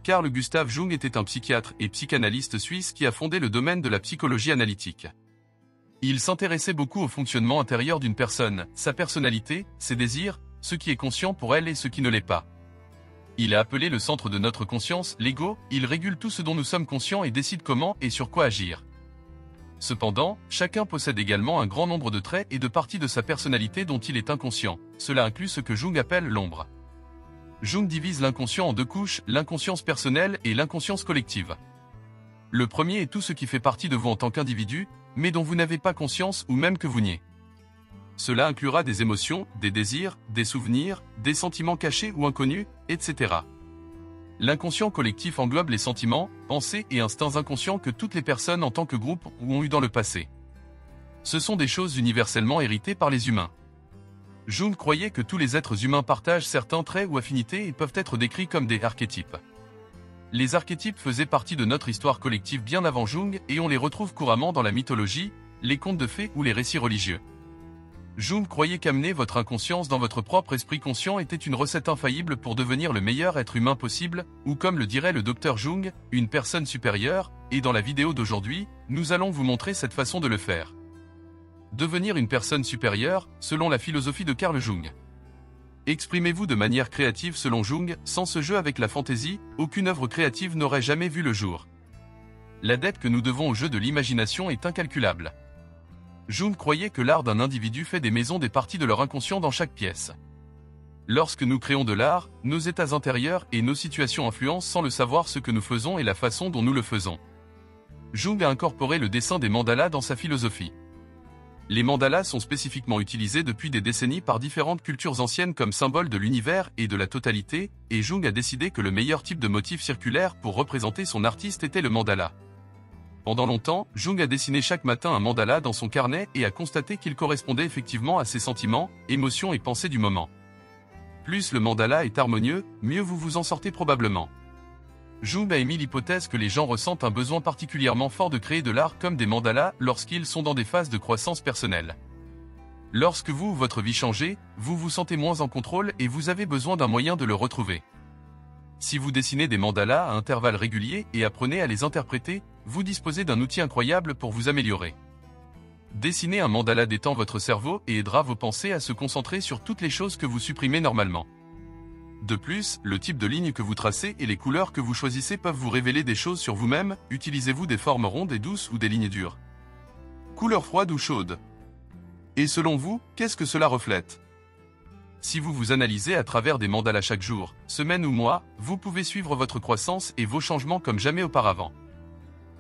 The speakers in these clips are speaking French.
Carl Gustav Jung était un psychiatre et psychanalyste suisse qui a fondé le domaine de la psychologie analytique. Il s'intéressait beaucoup au fonctionnement intérieur d'une personne, sa personnalité, ses désirs, ce qui est conscient pour elle et ce qui ne l'est pas. Il a appelé le centre de notre conscience l'ego, il régule tout ce dont nous sommes conscients et décide comment et sur quoi agir. Cependant, chacun possède également un grand nombre de traits et de parties de sa personnalité dont il est inconscient, cela inclut ce que Jung appelle l'ombre. Jung divise l'inconscient en deux couches, l'inconscience personnelle et l'inconscience collective. Le premier est tout ce qui fait partie de vous en tant qu'individu, mais dont vous n'avez pas conscience ou même que vous niez. Cela inclura des émotions, des désirs, des souvenirs, des sentiments cachés ou inconnus, etc. L'inconscient collectif englobe les sentiments, pensées et instincts inconscients que toutes les personnes en tant que groupe ont eu dans le passé. Ce sont des choses universellement héritées par les humains. Jung croyait que tous les êtres humains partagent certains traits ou affinités et peuvent être décrits comme des archétypes. Les archétypes faisaient partie de notre histoire collective bien avant Jung et on les retrouve couramment dans la mythologie, les contes de fées ou les récits religieux. Jung croyait qu'amener votre inconscience dans votre propre esprit conscient était une recette infaillible pour devenir le meilleur être humain possible, ou comme le dirait le docteur Jung, une personne supérieure, et dans la vidéo d'aujourd'hui, nous allons vous montrer cette façon de le faire. Devenir une personne supérieure, selon la philosophie de Carl Jung. Exprimez-vous de manière créative selon Jung, sans ce jeu avec la fantaisie, aucune œuvre créative n'aurait jamais vu le jour. La dette que nous devons au jeu de l'imagination est incalculable. Jung croyait que l'art d'un individu fait des maisons des parties de leur inconscient dans chaque pièce. Lorsque nous créons de l'art, nos états intérieurs et nos situations influencent sans le savoir ce que nous faisons et la façon dont nous le faisons. Jung a incorporé le dessin des mandalas dans sa philosophie. Les mandalas sont spécifiquement utilisés depuis des décennies par différentes cultures anciennes comme symbole de l'univers et de la totalité, et Jung a décidé que le meilleur type de motif circulaire pour représenter son artiste était le mandala. Pendant longtemps, Jung a dessiné chaque matin un mandala dans son carnet et a constaté qu'il correspondait effectivement à ses sentiments, émotions et pensées du moment. Plus le mandala est harmonieux, mieux vous vous en sortez probablement. Jung a émis l'hypothèse que les gens ressentent un besoin particulièrement fort de créer de l'art comme des mandalas lorsqu'ils sont dans des phases de croissance personnelle. Lorsque vous ou votre vie changez, vous vous sentez moins en contrôle et vous avez besoin d'un moyen de le retrouver. Si vous dessinez des mandalas à intervalles réguliers et apprenez à les interpréter, vous disposez d'un outil incroyable pour vous améliorer. Dessiner un mandala détend votre cerveau et aidera vos pensées à se concentrer sur toutes les choses que vous supprimez normalement. De plus, le type de ligne que vous tracez et les couleurs que vous choisissez peuvent vous révéler des choses sur vous-même. Utilisez-vous des formes rondes et douces ou des lignes dures? Couleur froide ou chaude? Et selon vous, qu'est-ce que cela reflète? Si vous vous analysez à travers des mandalas chaque jour, semaine ou mois, vous pouvez suivre votre croissance et vos changements comme jamais auparavant.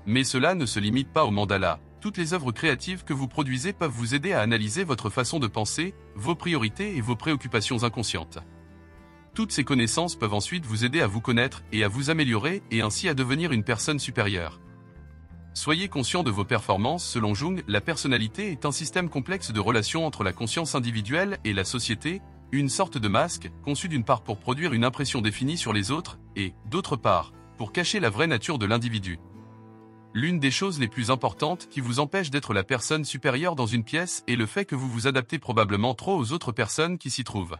Mais cela ne se limite pas aux mandalas. Toutes les œuvres créatives que vous produisez peuvent vous aider à analyser votre façon de penser, vos priorités et vos préoccupations inconscientes. Toutes ces connaissances peuvent ensuite vous aider à vous connaître et à vous améliorer et ainsi à devenir une personne supérieure. Soyez conscient de vos performances. Selon Jung, la personnalité est un système complexe de relations entre la conscience individuelle et la société, une sorte de masque, conçu d'une part pour produire une impression définie sur les autres, et, d'autre part, pour cacher la vraie nature de l'individu. L'une des choses les plus importantes qui vous empêche d'être la personne supérieure dans une pièce est le fait que vous vous adaptez probablement trop aux autres personnes qui s'y trouvent.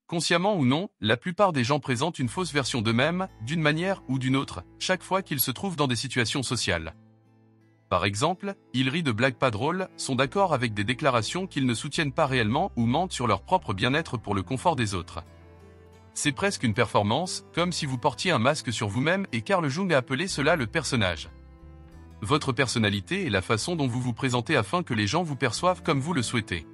Consciemment ou non, la plupart des gens présentent une fausse version d'eux-mêmes, d'une manière ou d'une autre, chaque fois qu'ils se trouvent dans des situations sociales. Par exemple, ils rient de blagues pas drôles, sont d'accord avec des déclarations qu'ils ne soutiennent pas réellement ou mentent sur leur propre bien-être pour le confort des autres. C'est presque une performance, comme si vous portiez un masque sur vous-même et Carl Jung a appelé cela le personnage. Votre personnalité est la façon dont vous vous présentez afin que les gens vous perçoivent comme vous le souhaitez.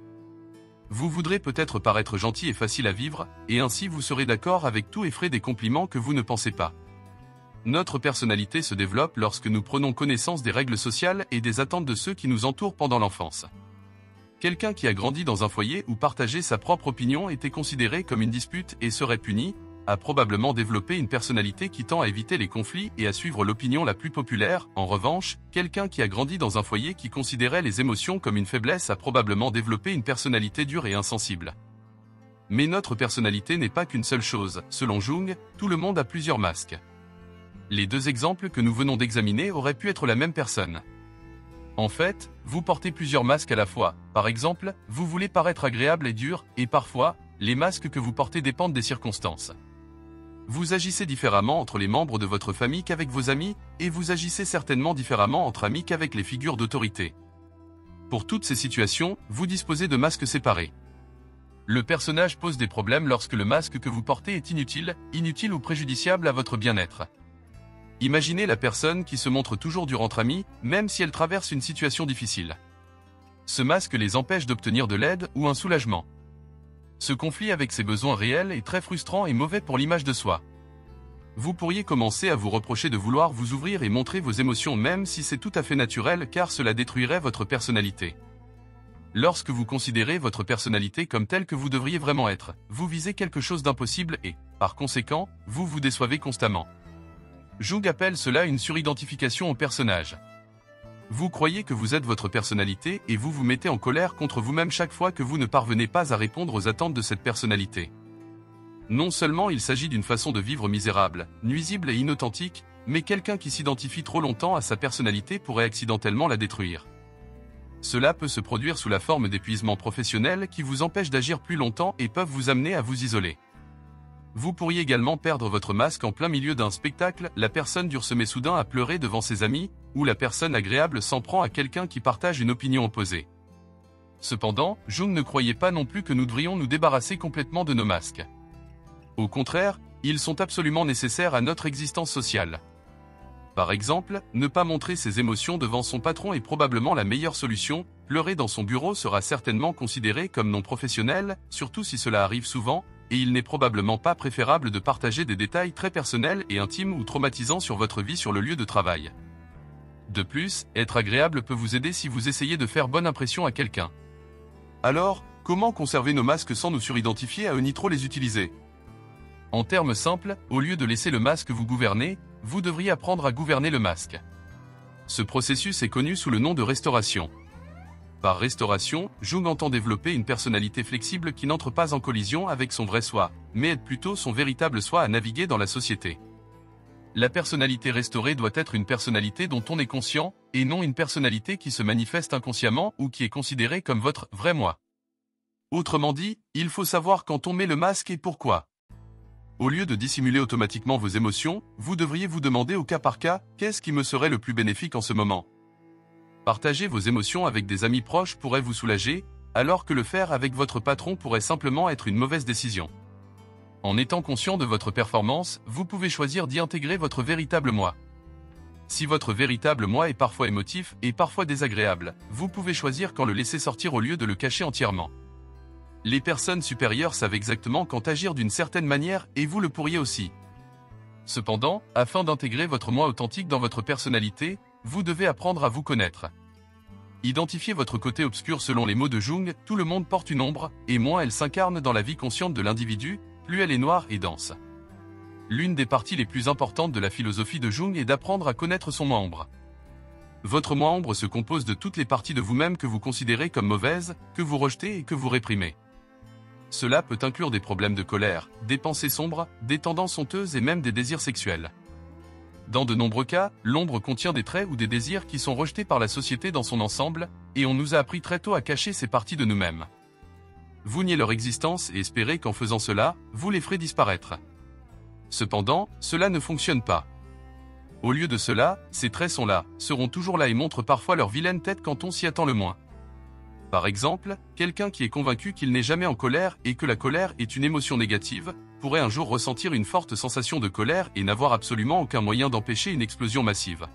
Vous voudrez peut-être paraître gentil et facile à vivre, et ainsi vous serez d'accord avec tout et ferez des compliments que vous ne pensez pas. Notre personnalité se développe lorsque nous prenons connaissance des règles sociales et des attentes de ceux qui nous entourent pendant l'enfance. Quelqu'un qui a grandi dans un foyer où partager sa propre opinion était considéré comme une dispute et serait puni, a probablement développé une personnalité qui tend à éviter les conflits et à suivre l'opinion la plus populaire. En revanche, quelqu'un qui a grandi dans un foyer qui considérait les émotions comme une faiblesse a probablement développé une personnalité dure et insensible. Mais notre personnalité n'est pas qu'une seule chose. Selon Jung, tout le monde a plusieurs masques. Les deux exemples que nous venons d'examiner auraient pu être la même personne. En fait, vous portez plusieurs masques à la fois. Par exemple, vous voulez paraître agréable et dur, et parfois, les masques que vous portez dépendent des circonstances. Vous agissez différemment entre les membres de votre famille qu'avec vos amis, et vous agissez certainement différemment entre amis qu'avec les figures d'autorité. Pour toutes ces situations, vous disposez de masques séparés. Le personnage pose des problèmes lorsque le masque que vous portez est inutile ou préjudiciable à votre bien-être. Imaginez la personne qui se montre toujours dure entre amis, même si elle traverse une situation difficile. Ce masque les empêche d'obtenir de l'aide ou un soulagement. Ce conflit avec ses besoins réels est très frustrant et mauvais pour l'image de soi. Vous pourriez commencer à vous reprocher de vouloir vous ouvrir et montrer vos émotions même si c'est tout à fait naturel car cela détruirait votre personnalité. Lorsque vous considérez votre personnalité comme telle que vous devriez vraiment être, vous visez quelque chose d'impossible et, par conséquent, vous vous déçoivez constamment. Jung appelle cela une suridentification au personnage. Vous croyez que vous êtes votre personnalité et vous vous mettez en colère contre vous-même chaque fois que vous ne parvenez pas à répondre aux attentes de cette personnalité. Non seulement il s'agit d'une façon de vivre misérable, nuisible et inauthentique, mais quelqu'un qui s'identifie trop longtemps à sa personnalité pourrait accidentellement la détruire. Cela peut se produire sous la forme d'épuisement professionnel qui vous empêche d'agir plus longtemps et peuvent vous amener à vous isoler. Vous pourriez également perdre votre masque en plein milieu d'un spectacle, la personne dure se met soudain à pleurer devant ses amis, ou la personne agréable s'en prend à quelqu'un qui partage une opinion opposée. Cependant, Jung ne croyait pas non plus que nous devrions nous débarrasser complètement de nos masques. Au contraire, ils sont absolument nécessaires à notre existence sociale. Par exemple, ne pas montrer ses émotions devant son patron est probablement la meilleure solution, pleurer dans son bureau sera certainement considéré comme non professionnel, surtout si cela arrive souvent, et il n'est probablement pas préférable de partager des détails très personnels et intimes ou traumatisants sur votre vie sur le lieu de travail. De plus, être agréable peut vous aider si vous essayez de faire bonne impression à quelqu'un. Alors, comment conserver nos masques sans nous suridentifier à eux ni trop les utiliser ? En termes simples, au lieu de laisser le masque vous gouverner, vous devriez apprendre à gouverner le masque. Ce processus est connu sous le nom de restauration. Par restauration, Jung entend développer une personnalité flexible qui n'entre pas en collision avec son vrai soi, mais aide plutôt son véritable soi à naviguer dans la société. La personnalité restaurée doit être une personnalité dont on est conscient, et non une personnalité qui se manifeste inconsciemment ou qui est considérée comme votre vrai moi. Autrement dit, il faut savoir quand on met le masque et pourquoi. Au lieu de dissimuler automatiquement vos émotions, vous devriez vous demander au cas par cas, qu'est-ce qui me serait le plus bénéfique en ce moment ? Partager vos émotions avec des amis proches pourrait vous soulager, alors que le faire avec votre patron pourrait simplement être une mauvaise décision. En étant conscient de votre performance, vous pouvez choisir d'y intégrer votre véritable moi. Si votre véritable moi est parfois émotif et parfois désagréable, vous pouvez choisir quand le laisser sortir au lieu de le cacher entièrement. Les personnes supérieures savent exactement quand agir d'une certaine manière et vous le pourriez aussi. Cependant, afin d'intégrer votre moi authentique dans votre personnalité, vous devez apprendre à vous connaître. Identifiez votre côté obscur selon les mots de Jung, tout le monde porte une ombre, et moins elle s'incarne dans la vie consciente de l'individu, plus elle est noire et dense. L'une des parties les plus importantes de la philosophie de Jung est d'apprendre à connaître son moi ombre. Votre moi ombre se compose de toutes les parties de vous-même que vous considérez comme mauvaises, que vous rejetez et que vous réprimez. Cela peut inclure des problèmes de colère, des pensées sombres, des tendances honteuses et même des désirs sexuels. Dans de nombreux cas, l'ombre contient des traits ou des désirs qui sont rejetés par la société dans son ensemble, et on nous a appris très tôt à cacher ces parties de nous-mêmes. Vous niez leur existence et espérez qu'en faisant cela, vous les ferez disparaître. Cependant, cela ne fonctionne pas. Au lieu de cela, ces traits sont là, seront toujours là et montrent parfois leur vilaine tête quand on s'y attend le moins. Par exemple, quelqu'un qui est convaincu qu'il n'est jamais en colère et que la colère est une émotion négative, pourrait un jour ressentir une forte sensation de colère et n'avoir absolument aucun moyen d'empêcher une explosion massive.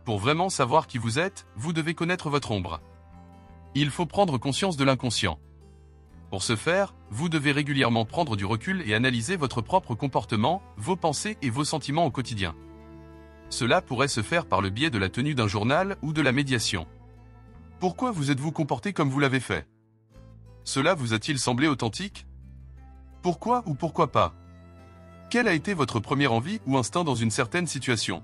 Pour vraiment savoir qui vous êtes, vous devez connaître votre ombre. Il faut prendre conscience de l'inconscient. Pour ce faire, vous devez régulièrement prendre du recul et analyser votre propre comportement, vos pensées et vos sentiments au quotidien. Cela pourrait se faire par le biais de la tenue d'un journal ou de la médiation. Pourquoi vous êtes-vous comporté comme vous l'avez fait ? Cela vous a-t-il semblé authentique ? Pourquoi ou pourquoi pas ? Quelle a été votre première envie ou instinct dans une certaine situation ?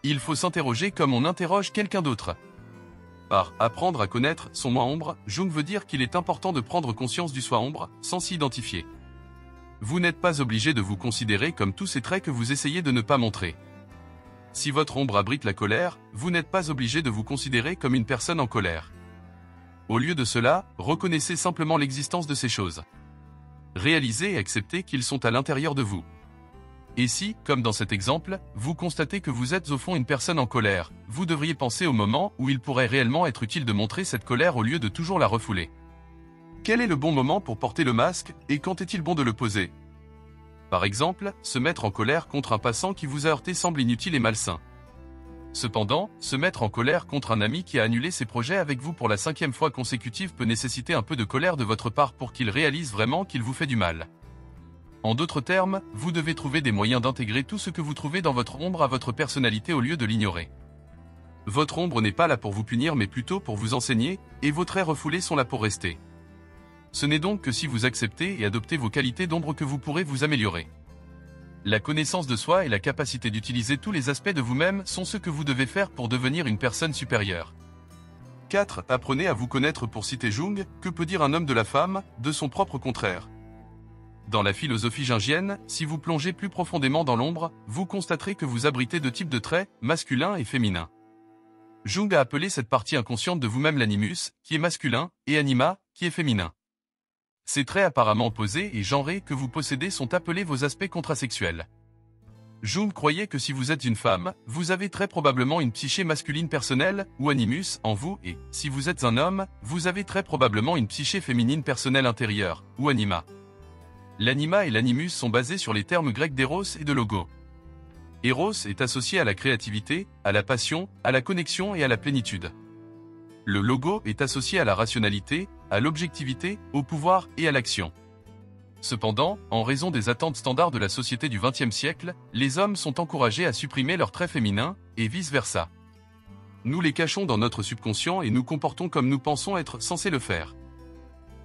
Il faut s'interroger comme on interroge quelqu'un d'autre. Par apprendre à connaître son moi ombre, Jung veut dire qu'il est important de prendre conscience du soi ombre, sans s'y identifier. Vous n'êtes pas obligé de vous considérer comme tous ces traits que vous essayez de ne pas montrer. Si votre ombre abrite la colère, vous n'êtes pas obligé de vous considérer comme une personne en colère. Au lieu de cela, reconnaissez simplement l'existence de ces choses. Réalisez et acceptez qu'ils sont à l'intérieur de vous. Et si, comme dans cet exemple, vous constatez que vous êtes au fond une personne en colère, vous devriez penser au moment où il pourrait réellement être utile de montrer cette colère au lieu de toujours la refouler. Quel est le bon moment pour porter le masque et quand est-il bon de le poser? Par exemple, se mettre en colère contre un passant qui vous a heurté semble inutile et malsain. Cependant, se mettre en colère contre un ami qui a annulé ses projets avec vous pour la 5e fois consécutive peut nécessiter un peu de colère de votre part pour qu'il réalise vraiment qu'il vous fait du mal. En d'autres termes, vous devez trouver des moyens d'intégrer tout ce que vous trouvez dans votre ombre à votre personnalité au lieu de l'ignorer. Votre ombre n'est pas là pour vous punir mais plutôt pour vous enseigner, et vos traits refoulés sont là pour rester. Ce n'est donc que si vous acceptez et adoptez vos qualités d'ombre que vous pourrez vous améliorer. La connaissance de soi et la capacité d'utiliser tous les aspects de vous-même sont ce que vous devez faire pour devenir une personne supérieure. 4. Apprenez à vous connaître. Pour citer Jung, que peut dire un homme de la femme, de son propre contraire? Dans la philosophie jungienne, si vous plongez plus profondément dans l'ombre, vous constaterez que vous abritez deux types de traits, masculin et féminin. Jung a appelé cette partie inconsciente de vous-même l'animus, qui est masculin, et anima, qui est féminin. Ces traits apparemment opposés et genrés que vous possédez sont appelés vos aspects contrasexuels. Jung croyait que si vous êtes une femme, vous avez très probablement une psyché masculine personnelle, ou animus, en vous, et, si vous êtes un homme, vous avez très probablement une psyché féminine personnelle intérieure, ou anima. L'anima et l'animus sont basés sur les termes grecs d'éros et de logo. Eros est associé à la créativité, à la passion, à la connexion et à la plénitude. Le logo est associé à la rationalité, à l'objectivité, au pouvoir et à l'action. Cependant, en raison des attentes standards de la société du XXe siècle, les hommes sont encouragés à supprimer leurs traits féminins, et vice-versa. Nous les cachons dans notre subconscient et nous comportons comme nous pensons être censés le faire.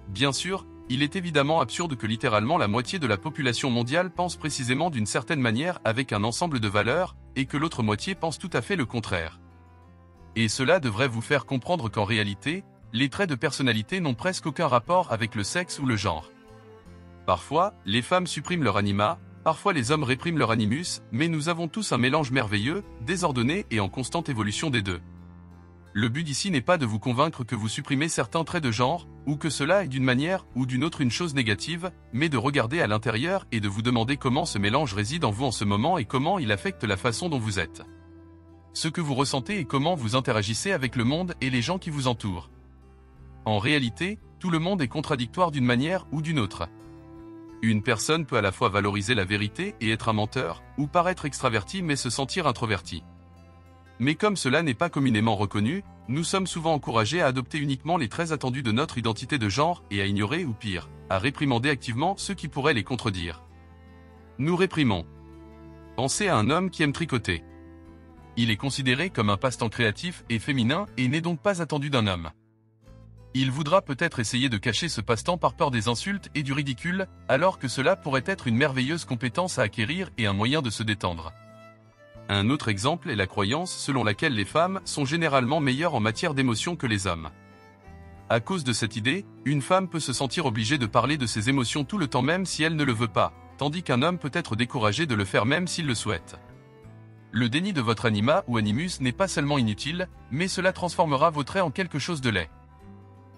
Bien sûr, il est évidemment absurde que littéralement la moitié de la population mondiale pense précisément d'une certaine manière avec un ensemble de valeurs, et que l'autre moitié pense tout à fait le contraire. Et cela devrait vous faire comprendre qu'en réalité, les traits de personnalité n'ont presque aucun rapport avec le sexe ou le genre. Parfois, les femmes suppriment leur anima, parfois les hommes répriment leur animus, mais nous avons tous un mélange merveilleux, désordonné et en constante évolution des deux. Le but ici n'est pas de vous convaincre que vous supprimez certains traits de genre, ou que cela est d'une manière ou d'une autre une chose négative, mais de regarder à l'intérieur et de vous demander comment ce mélange réside en vous en ce moment et comment il affecte la façon dont vous êtes. Ce que vous ressentez et comment vous interagissez avec le monde et les gens qui vous entourent. En réalité, tout le monde est contradictoire d'une manière ou d'une autre. Une personne peut à la fois valoriser la vérité et être un menteur, ou paraître extraverti mais se sentir introverti. Mais comme cela n'est pas communément reconnu, nous sommes souvent encouragés à adopter uniquement les traits attendus de notre identité de genre et à ignorer ou pire, à réprimander activement ceux qui pourraient les contredire. Nous réprimons. Pensez à un homme qui aime tricoter. Il est considéré comme un passe-temps créatif et féminin et n'est donc pas attendu d'un homme. Il voudra peut-être essayer de cacher ce passe-temps par peur des insultes et du ridicule, alors que cela pourrait être une merveilleuse compétence à acquérir et un moyen de se détendre. Un autre exemple est la croyance selon laquelle les femmes sont généralement meilleures en matière d'émotions que les hommes. À cause de cette idée, une femme peut se sentir obligée de parler de ses émotions tout le temps même si elle ne le veut pas, tandis qu'un homme peut être découragé de le faire même s'il le souhaite. Le déni de votre anima ou animus n'est pas seulement inutile, mais cela transformera vos traits en quelque chose de laid.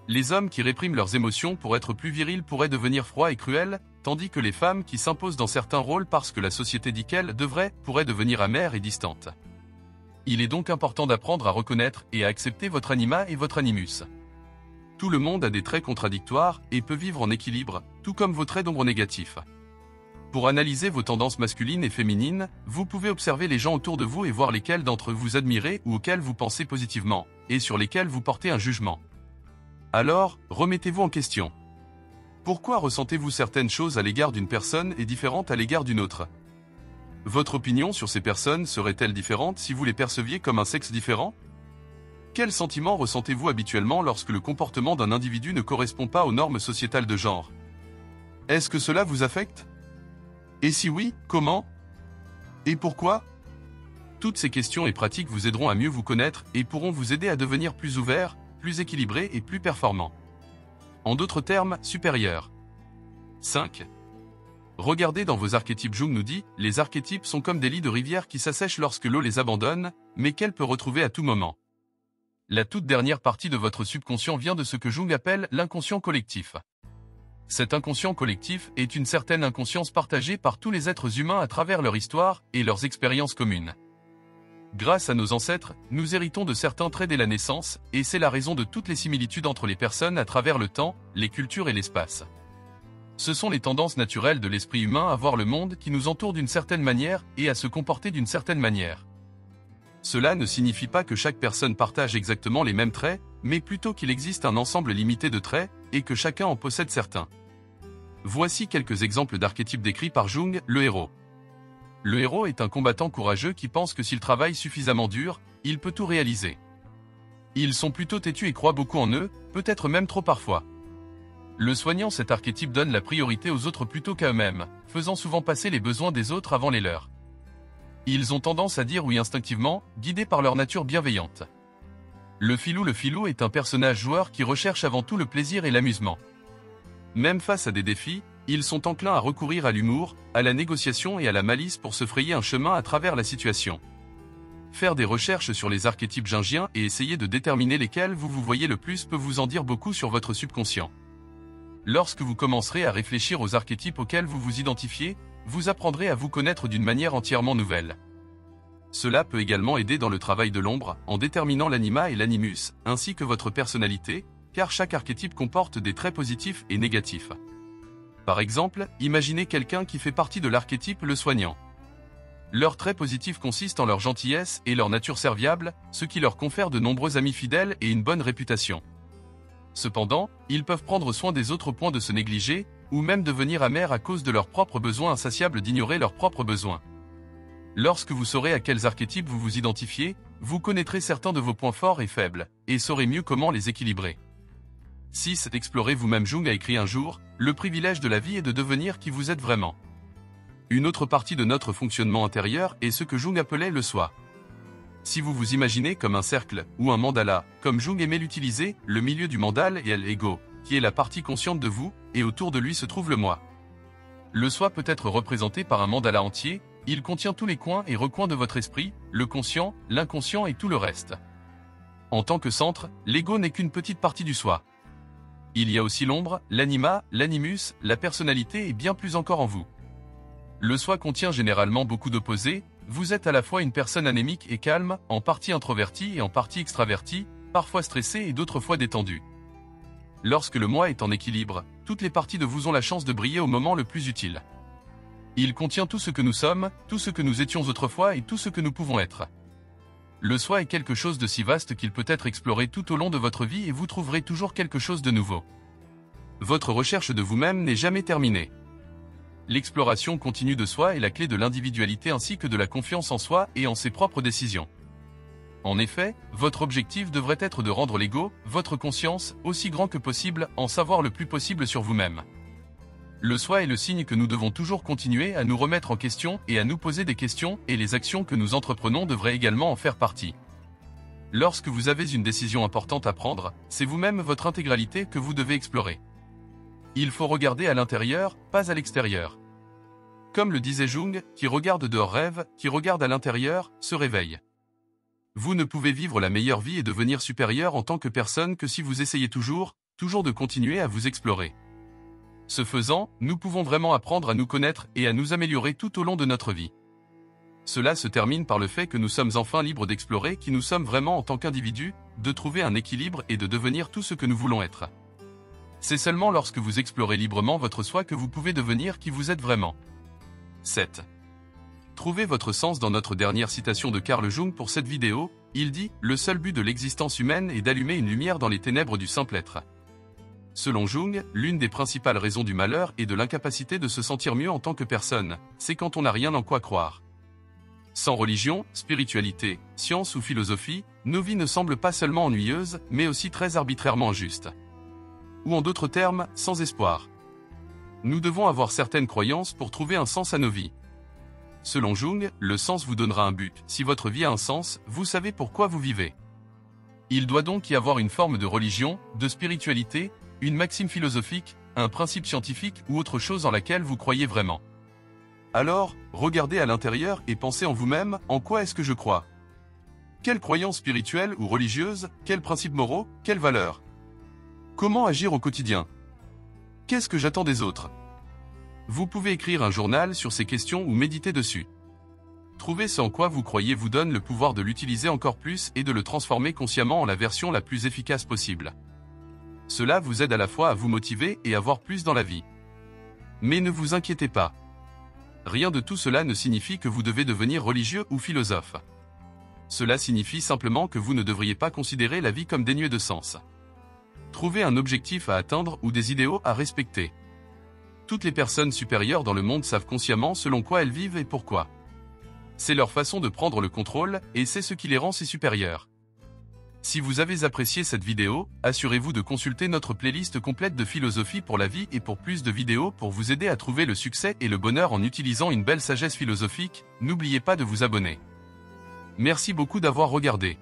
Les hommes qui répriment leurs émotions pour être plus virils pourraient devenir froids et cruels, tandis que les femmes qui s'imposent dans certains rôles parce que la société dit qu'elles devraient, pourraient devenir amères et distantes. Il est donc important d'apprendre à reconnaître et à accepter votre anima et votre animus. Tout le monde a des traits contradictoires et peut vivre en équilibre, tout comme vos traits d'ombre négatifs. Pour analyser vos tendances masculines et féminines, vous pouvez observer les gens autour de vous et voir lesquels d'entre eux vous admirez ou auxquels vous pensez positivement, et sur lesquels vous portez un jugement. Alors, remettez-vous en question. Pourquoi ressentez-vous certaines choses à l'égard d'une personne et différentes à l'égard d'une autre? Votre opinion sur ces personnes serait-elle différente si vous les perceviez comme un sexe différent? Quels sentiments ressentez-vous habituellement lorsque le comportement d'un individu ne correspond pas aux normes sociétales de genre? Est-ce que cela vous affecte? Et si oui, comment? Et pourquoi? Toutes ces questions et pratiques vous aideront à mieux vous connaître et pourront vous aider à devenir plus ouvert, plus équilibré et plus performant. En d'autres termes, supérieur. 5. Regardez dans vos archétypes. Jung nous dit, les archétypes sont comme des lits de rivière qui s'assèchent lorsque l'eau les abandonne, mais qu'elle peut retrouver à tout moment. La toute dernière partie de votre subconscient vient de ce que Jung appelle l'inconscient collectif. Cet inconscient collectif est une certaine inconscience partagée par tous les êtres humains à travers leur histoire et leurs expériences communes. Grâce à nos ancêtres, nous héritons de certains traits dès la naissance, et c'est la raison de toutes les similitudes entre les personnes à travers le temps, les cultures et l'espace. Ce sont les tendances naturelles de l'esprit humain à voir le monde qui nous entoure d'une certaine manière et à se comporter d'une certaine manière. Cela ne signifie pas que chaque personne partage exactement les mêmes traits, mais plutôt qu'il existe un ensemble limité de traits, et que chacun en possède certains. Voici quelques exemples d'archétypes décrits par Jung, le héros. Le héros est un combattant courageux qui pense que s'il travaille suffisamment dur, il peut tout réaliser. Ils sont plutôt têtus et croient beaucoup en eux, peut-être même trop parfois. Le soignant, cet archétype donne la priorité aux autres plutôt qu'à eux-mêmes, faisant souvent passer les besoins des autres avant les leurs. Ils ont tendance à dire oui instinctivement, guidés par leur nature bienveillante. Le filou est un personnage joueur qui recherche avant tout le plaisir et l'amusement. Même face à des défis, ils sont enclins à recourir à l'humour, à la négociation et à la malice pour se frayer un chemin à travers la situation. Faire des recherches sur les archétypes jungiens et essayer de déterminer lesquels vous voyez le plus peut vous en dire beaucoup sur votre subconscient. Lorsque vous commencerez à réfléchir aux archétypes auxquels vous vous identifiez, vous apprendrez à vous connaître d'une manière entièrement nouvelle. Cela peut également aider dans le travail de l'ombre, en déterminant l'anima et l'animus, ainsi que votre personnalité, car chaque archétype comporte des traits positifs et négatifs. Par exemple, imaginez quelqu'un qui fait partie de l'archétype le soignant. Leurs traits positifs consistent en leur gentillesse et leur nature serviable, ce qui leur confère de nombreux amis fidèles et une bonne réputation. Cependant, ils peuvent prendre soin des autres au point de se négliger, ou même devenir amers à cause de leurs propres besoins insatiables d'ignorer leurs propres besoins. Lorsque vous saurez à quels archétypes vous vous identifiez, vous connaîtrez certains de vos points forts et faibles, et saurez mieux comment les équilibrer. 6. Explorez vous-même. Jung a écrit un jour, « Le privilège de la vie est de devenir qui vous êtes vraiment ». Une autre partie de notre fonctionnement intérieur est ce que Jung appelait le soi. Si vous vous imaginez comme un cercle, ou un mandala, comme Jung aimait l'utiliser, le milieu du mandal est l'ego, qui est la partie consciente de vous, et autour de lui se trouve le moi. Le soi peut être représenté par un mandala entier, il contient tous les coins et recoins de votre esprit, le conscient, l'inconscient et tout le reste. En tant que centre, l'ego n'est qu'une petite partie du soi. Il y a aussi l'ombre, l'anima, l'animus, la personnalité et bien plus encore en vous. Le soi contient généralement beaucoup d'opposés, vous êtes à la fois une personne anémique et calme, en partie introvertie et en partie extravertie, parfois stressée et d'autres fois détendue. Lorsque le moi est en équilibre, toutes les parties de vous ont la chance de briller au moment le plus utile. Il contient tout ce que nous sommes, tout ce que nous étions autrefois et tout ce que nous pouvons être. Le soi est quelque chose de si vaste qu'il peut être exploré tout au long de votre vie et vous trouverez toujours quelque chose de nouveau. Votre recherche de vous-même n'est jamais terminée. L'exploration continue de soi est la clé de l'individualité ainsi que de la confiance en soi et en ses propres décisions. En effet, votre objectif devrait être de rendre l'ego, votre conscience, aussi grand que possible, en savoir le plus possible sur vous-même. Le soi est le signe que nous devons toujours continuer à nous remettre en question et à nous poser des questions, et les actions que nous entreprenons devraient également en faire partie. Lorsque vous avez une décision importante à prendre, c'est vous-même votre intégralité que vous devez explorer. Il faut regarder à l'intérieur, pas à l'extérieur. Comme le disait Jung, qui regarde dehors rêve, qui regarde à l'intérieur, se réveille. Vous ne pouvez vivre la meilleure vie et devenir supérieur en tant que personne que si vous essayez toujours de continuer à vous explorer. Ce faisant, nous pouvons vraiment apprendre à nous connaître et à nous améliorer tout au long de notre vie. Cela se termine par le fait que nous sommes enfin libres d'explorer qui nous sommes vraiment en tant qu'individus, de trouver un équilibre et de devenir tout ce que nous voulons être. C'est seulement lorsque vous explorez librement votre soi que vous pouvez devenir qui vous êtes vraiment. 7. Trouvez votre sens. Dans notre dernière citation de Carl Jung pour cette vidéo, il dit « Le seul but de l'existence humaine est d'allumer une lumière dans les ténèbres du simple être ». Selon Jung, l'une des principales raisons du malheur et de l'incapacité de se sentir mieux en tant que personne, c'est quand on n'a rien en quoi croire. Sans religion, spiritualité, science ou philosophie, nos vies ne semblent pas seulement ennuyeuses, mais aussi très arbitrairement injustes. Ou en d'autres termes, sans espoir. Nous devons avoir certaines croyances pour trouver un sens à nos vies. Selon Jung, le sens vous donnera un but. Si votre vie a un sens, vous savez pourquoi vous vivez. Il doit donc y avoir une forme de religion, de spiritualité, une maxime philosophique, un principe scientifique ou autre chose en laquelle vous croyez vraiment. Alors, regardez à l'intérieur et pensez en vous-même, en quoi est-ce que je crois? Quelle croyance spirituelle ou religieuse, quels principes moraux, quelles valeurs? Comment agir au quotidien? Qu'est-ce que j'attends des autres? Vous pouvez écrire un journal sur ces questions ou méditer dessus. Trouver ce en quoi vous croyez vous donne le pouvoir de l'utiliser encore plus et de le transformer consciemment en la version la plus efficace possible. Cela vous aide à la fois à vous motiver et à voir plus dans la vie. Mais ne vous inquiétez pas. Rien de tout cela ne signifie que vous devez devenir religieux ou philosophe. Cela signifie simplement que vous ne devriez pas considérer la vie comme dénuée de sens. Trouvez un objectif à atteindre ou des idéaux à respecter. Toutes les personnes supérieures dans le monde savent consciemment selon quoi elles vivent et pourquoi. C'est leur façon de prendre le contrôle, et c'est ce qui les rend si supérieurs. Si vous avez apprécié cette vidéo, assurez-vous de consulter notre playlist complète de philosophie pour la vie et pour plus de vidéos pour vous aider à trouver le succès et le bonheur en utilisant une belle sagesse philosophique, n'oubliez pas de vous abonner. Merci beaucoup d'avoir regardé.